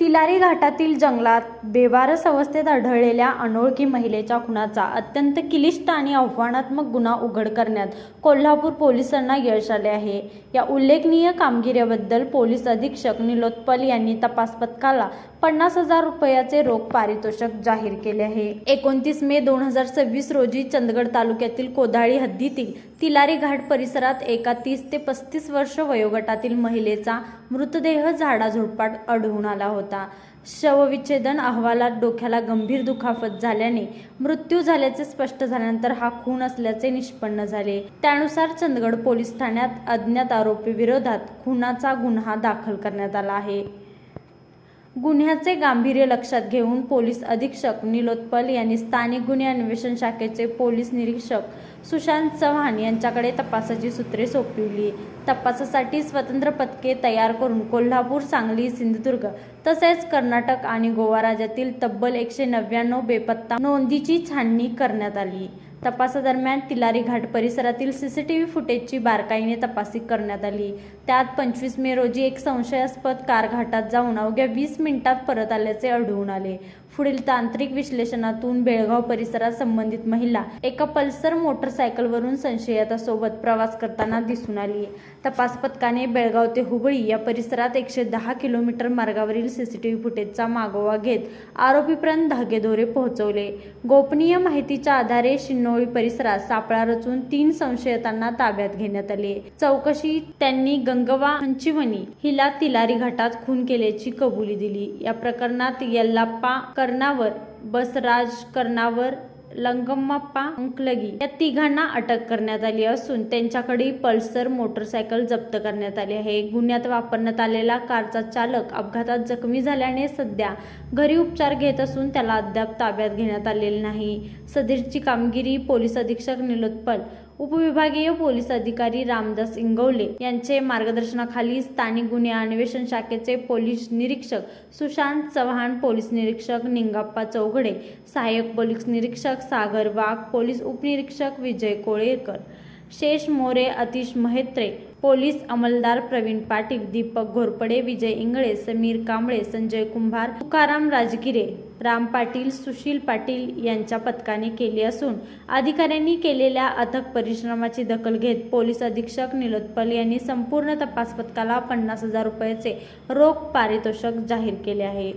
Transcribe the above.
तिलारी घाटातील जंगलात बेवारस अवस्थेत आढळलेल्या अनोळखी महिलेच्या खुनाचा अत्यंत क्लिष्ट आणि आव्हानात्मक गुन्हा उघड करण्यात कोल्हापूर पोलिसांना यश आले आहे। या उल्लेखनीय कामगिरीबद्दल पोलीस अधीक्षक निलोत्पल यांनी तपास पथकाला 50,000 रुपयाचे रोख पारितोषिक जाहीर केले आहे। 29 मे 2026 रोजी चंदगड तालुक्यातील कोदाळी हद्दीतील तिलारी घाट परिसरात एका 30 ते 35 वर्ष वयोगटातील महिलेचा मृतदेह झाडाझुडपात आढळून आला होता। शवविच्छेदन अहवालात डोक्याला गंभीर दुखापत झाल्याने मृत्यू झाल्याचे स्पष्ट झाल्यानंतर हा खून असल्याचे निष्पन्न झाले। त्यानुसार चंदगड पोलीस ठाण्यात अज्ञात आरोपी विरोधात खुनाचा गुन्हा दाखल करण्यात आला आहे। गुन्ह्याचे गांभीर्य लक्षात घेऊन पोलीस अधीक्षक निलोत्पल यांनी स्थानिक गुन्हे अन्वेषण शाखेचे पोलीस निरीक्षक सुशांत चव्हाण यांच्याकडे तपासाची सूत्रे सोपविली। तपासासाठी स्वतंत्र पथके तयार करून कोल्हापूर, सांगली, सिंधुदुर्ग तसेच कर्नाटक आणि गोवा राज्यातील तब्बल 199 बेपत्ता नोंदीची छाननी करण्यात आली। तपासादरम्यान तिलारी घाट परिसरातील सीसीटीव्ही फुटेजची बारकाईने तपासणी करण्यात आली। त्यात 25 मे रोजी एक संशयास्पद कार घाटात जाऊन अवघ्या 20 मिनिटात परत आल्याचे आढळून आले। पुढील तांत्रिक विश्लेषणातून बेळगाव परिसरात संबंधित महिला एका पल्सर मोटरसायकलवरून संशयितासोबत प्रवास करताना दिसून आली। तपास पथकाने बेळगाव ते हुबळी या परिसरात 110 किलोमीटर मार्गावरील सीसीटीव्ही फुटेजचा मागोवा घेत आरोपीपर्यंत धागेदोरे पोहोचवले। गोपनीय माहितीच्या आधारे शिन्नोळी परिसरात सापळा रचून 3 संशयितांना ताब्यात घेण्यात आले। चौकशीत त्यांनी गंगवा हंचिवनी हिला तिलारी घाटात खून केल्याची कबुली दिली। या प्रकरणात यल्लाप्पा कर्णावर, बसराज कर्णावर, लंगम्मप्पा अंकलगी या तिघांना अटक करण्यात आली असून त्यांच्याकडे पल्सर मोटरसायकल जप्त करण्यात आली आहे। गुन्ह्यात वापरण्यात आलेला कारचा चालक अपघातात जखमी झाल्याने सध्या घरी उपचार घेत असून त्याला अद्याप ताब्यात घेण्यात आलेले नाही। सदरची कामगिरी पोलीस अधीक्षक निलोत्पल, उपविभागीय पोलीस अधिकारी रामदास इंगवले यांचे मार्गदर्शनाखाली स्थानिक गुन्हे अन्वेषण शाखेचे पोलीस निरीक्षक सुशांत चव्हाण, पोलीस निरीक्षक निंगाप्पा चौघडे, सहाय्यक पोलीस निरीक्षक सागर वाघ, पोलीस उपनिरीक्षक विजय कोळेकर, शेष मोरे, अतिश महेत्रे, पोलीस अंमलदार प्रवीण पाटील, दीपक घोरपडे, विजय इंगळे, समीर कांबळे, संजय कुंभार, तुकाराम राजगिरे, राम पाटील, सुशील पाटील यांच्या पथकाने केली असून अधिकाऱ्यांनी केलेल्या अथक परिश्रमाची दखल घेत पोलीस अधीक्षक निलोत्पल यांनी संपूर्ण तपास पथकाला 50,000 रुपयाचे रोख पारितोषिक जाहीर केले आहे।